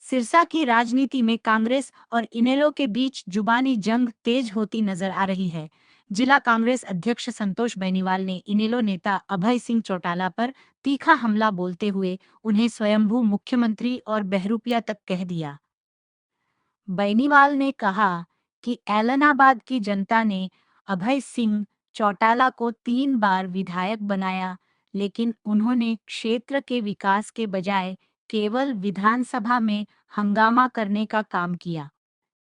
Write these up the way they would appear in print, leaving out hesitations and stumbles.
सिरसा की राजनीति में कांग्रेस और इनेलो के बीच जुबानी जंग तेज होती नजर आ रही है। जिला कांग्रेस अध्यक्ष संतोष बेनीवाल ने इनेलो नेता अभय सिंह चौटाला पर तीखा हमला बोलते हुए उन्हें स्वयंभू मुख्यमंत्री और बहरूपिया तक कह दिया। बेनीवाल ने कहा कि ऐलनाबाद की जनता ने अभय सिंह चौटाला को 3 बार विधायक बनाया, लेकिन उन्होंने क्षेत्र के विकास के बजाय केवल विधानसभा में हंगामा करने का काम किया।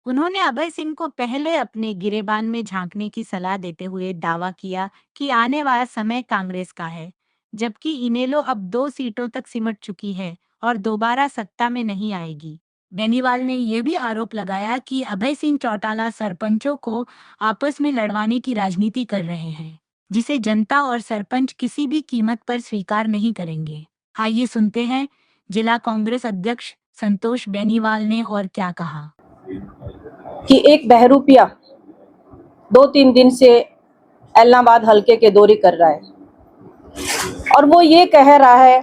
उन्होंने अभय सिंह को पहले अपने गिरेबान में झांकने की सलाह देते हुए दावा किया कि आने वाला समय कांग्रेस का है, जबकि इनेलो अब 2 सीटों तक सिमट चुकी है और दोबारा सत्ता में नहीं आएगी। बेनीवाल ने यह भी आरोप लगाया कि अभय सिंह चौटाला सरपंचों को आपस में लड़वाने की राजनीति कर रहे हैं, जिसे जनता और सरपंच किसी भी कीमत पर स्वीकार नहीं करेंगे। आइए सुनते हैं जिला कांग्रेस अध्यक्ष संतोष बेनीवाल ने और क्या कहा। कि एक बहरूपिया 2-3 दिन से ऐलनाबाद हलके के दौरे कर रहा है और वो ये कह रहा है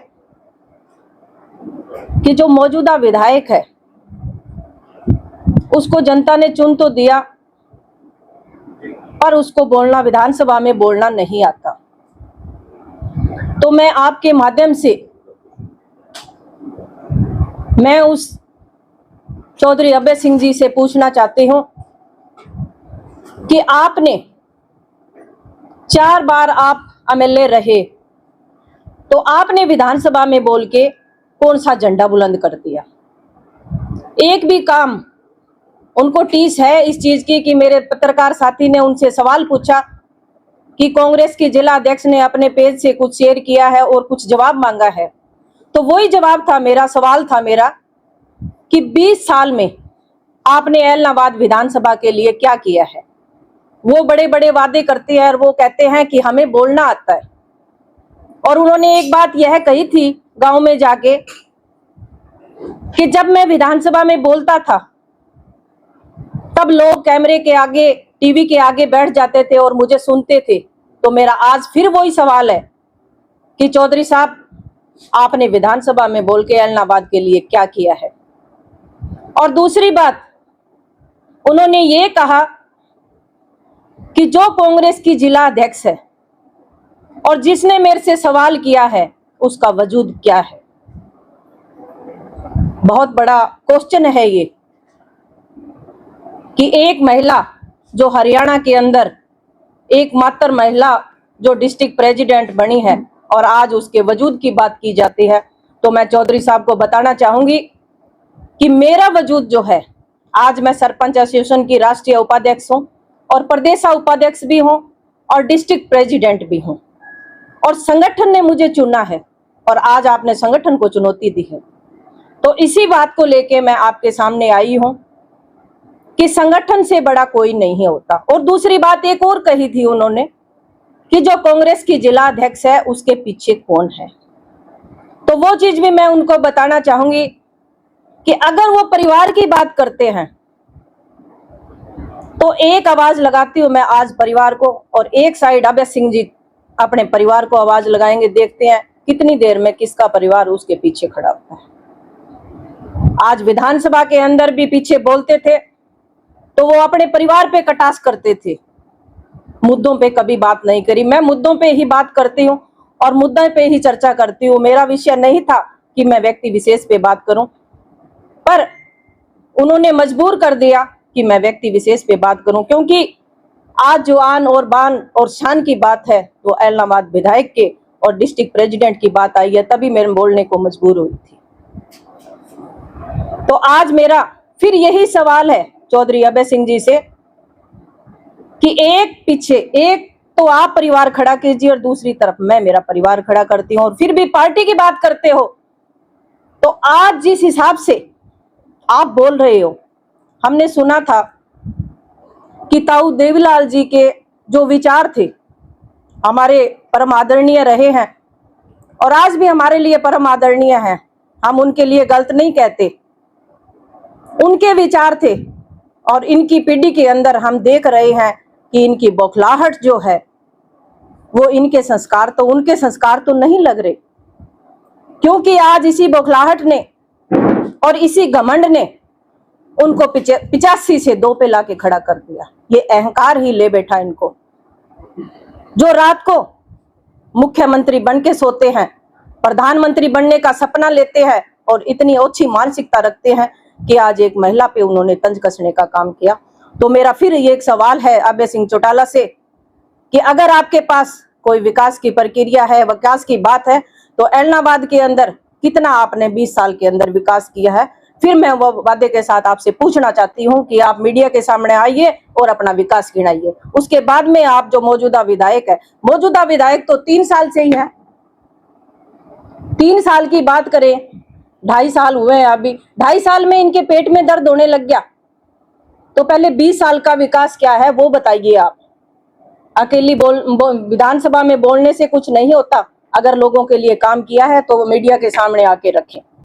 कि जो मौजूदा विधायक है उसको जनता ने चुन तो दिया, पर उसको बोलना, विधानसभा में बोलना नहीं आता। तो मैं आपके माध्यम से मैं उस चौधरी अभय सिंह जी से पूछना चाहती हूं कि आपने 4 बार आप एमएलए रहे, तो आपने विधानसभा में बोल के कौन सा झंडा बुलंद कर दिया? एक भी काम उनको टीस है इस चीज की कि मेरे पत्रकार साथी ने उनसे सवाल पूछा कि कांग्रेस के जिला अध्यक्ष ने अपने पेज से कुछ शेयर किया है और कुछ जवाब मांगा है, तो वही जवाब था मेरा, सवाल था मेरा कि 20 साल में आपने ऐलनाबाद विधानसभा के लिए क्या किया है? वो बड़े बड़े वादे करते हैं और वो कहते हैं कि हमें बोलना आता है। और उन्होंने एक बात यह कही थी गांव में जाके कि जब मैं विधानसभा में बोलता था तब लोग कैमरे के आगे, टीवी के आगे बैठ जाते थे और मुझे सुनते थे। तो मेरा आज फिर वही सवाल है कि चौधरी साहब, आपने विधानसभा में बोल के ऐलनाबाद के लिए क्या किया है? और दूसरी बात, उन्होंने ये कहा कि जो कांग्रेस की जिला अध्यक्ष है और जिसने मेरे से सवाल किया है उसका वजूद क्या है? बहुत बड़ा क्वेश्चन है ये कि एक महिला जो हरियाणा के अंदर एकमात्र महिला जो डिस्ट्रिक्ट प्रेसिडेंट बनी है और आज उसके वजूद की बात की जाती है, तो मैं चौधरी साहब को बताना चाहूंगी कि मेरा वजूद जो है, आज मैं सरपंच एसोसिएशन की राष्ट्रीय उपाध्यक्ष हूं और प्रदेशा उपाध्यक्ष भी हूं और डिस्ट्रिक्ट प्रेसिडेंट भी हूं, और संगठन ने मुझे चुना है और आज आपने संगठन को चुनौती दी है। तो इसी बात को लेके मैं आपके सामने आई हूं कि संगठन से बड़ा कोई नहीं होता। और दूसरी बात एक और कही थी उन्होंने कि जो कांग्रेस की जिला अध्यक्ष है उसके पीछे कौन है, तो वो चीज भी मैं उनको बताना चाहूंगी कि अगर वो परिवार की बात करते हैं तो एक आवाज लगाती हूं मैं आज परिवार को, और एक साइड अभय सिंह जी अपने परिवार को आवाज लगाएंगे। देखते हैं कितनी देर में किसका परिवार उसके पीछे खड़ा होता है। आज विधानसभा के अंदर भी पीछे बोलते थे तो वो अपने परिवार पे कटाक्ष करते थे, मुद्दों पे कभी बात नहीं करी। मैं मुद्दों पे ही बात करती हूँ और मुद्दे पे ही चर्चा करती हूँ। मेरा विषय नहीं था कि मैं व्यक्ति विशेष पे बात करूं, पर उन्होंने मजबूर कर दिया कि मैं व्यक्ति विशेष पे बात करूं, क्योंकि आज जो आन और बान और शान की बात है वो ऐलनाबाद विधायक के और डिस्ट्रिक्ट प्रेसिडेंट की बात आई है, तभी मेरे बोलने को मजबूर हुई थी। तो आज मेरा फिर यही सवाल है चौधरी अभय सिंह जी से कि एक पीछे, एक तो आप परिवार खड़ा कीजिए और दूसरी तरफ मैं मेरा परिवार खड़ा करती हूँ, और फिर भी पार्टी की बात करते हो। तो आज जिस हिसाब से आप बोल रहे हो, हमने सुना था कि ताऊ देवीलाल जी के जो विचार थे हमारे परम आदरणीय रहे हैं और आज भी हमारे लिए परम आदरणीय हैं, हम उनके लिए गलत नहीं कहते। उनके विचार थे और इनकी पीढ़ी के अंदर हम देख रहे हैं कि इनकी बौखलाहट जो है वो इनके संस्कार तो, उनके संस्कार तो नहीं लग रहे, क्योंकि आज इसी बौखलाहट ने और इसी घमंड ने उनको 85 से 2 पे लाके खड़ा कर दिया। ये अहंकार ही ले बैठा इनको। जो रात को मुख्यमंत्री बन के सोते हैं, प्रधानमंत्री बनने का सपना लेते हैं और इतनी ओछी मानसिकता रखते हैं कि आज एक महिला पे उन्होंने तंज कसने का काम किया। तो मेरा फिर ये एक सवाल है अभय सिंह चौटाला से कि अगर आपके पास कोई विकास की प्रक्रिया है, विकास की बात है, तो एलनाबाद के अंदर कितना आपने 20 साल के अंदर विकास किया है? फिर मैं वो वादे के साथ आपसे पूछना चाहती हूं कि आप मीडिया के सामने आइए और अपना विकास गिनाइए। उसके बाद में आप जो मौजूदा विधायक है, मौजूदा विधायक तो 3 साल से ही है। 3 साल की बात करें, 2.5 साल हुए हैं अभी, 2.5 साल में इनके पेट में दर्द होने लग गया। तो पहले 20 साल का विकास क्या है वो बताइए आप। अकेली विधानसभा में बोलने से कुछ नहीं होता। अगर लोगों के लिए काम किया है तो वो मीडिया के सामने आके रखें।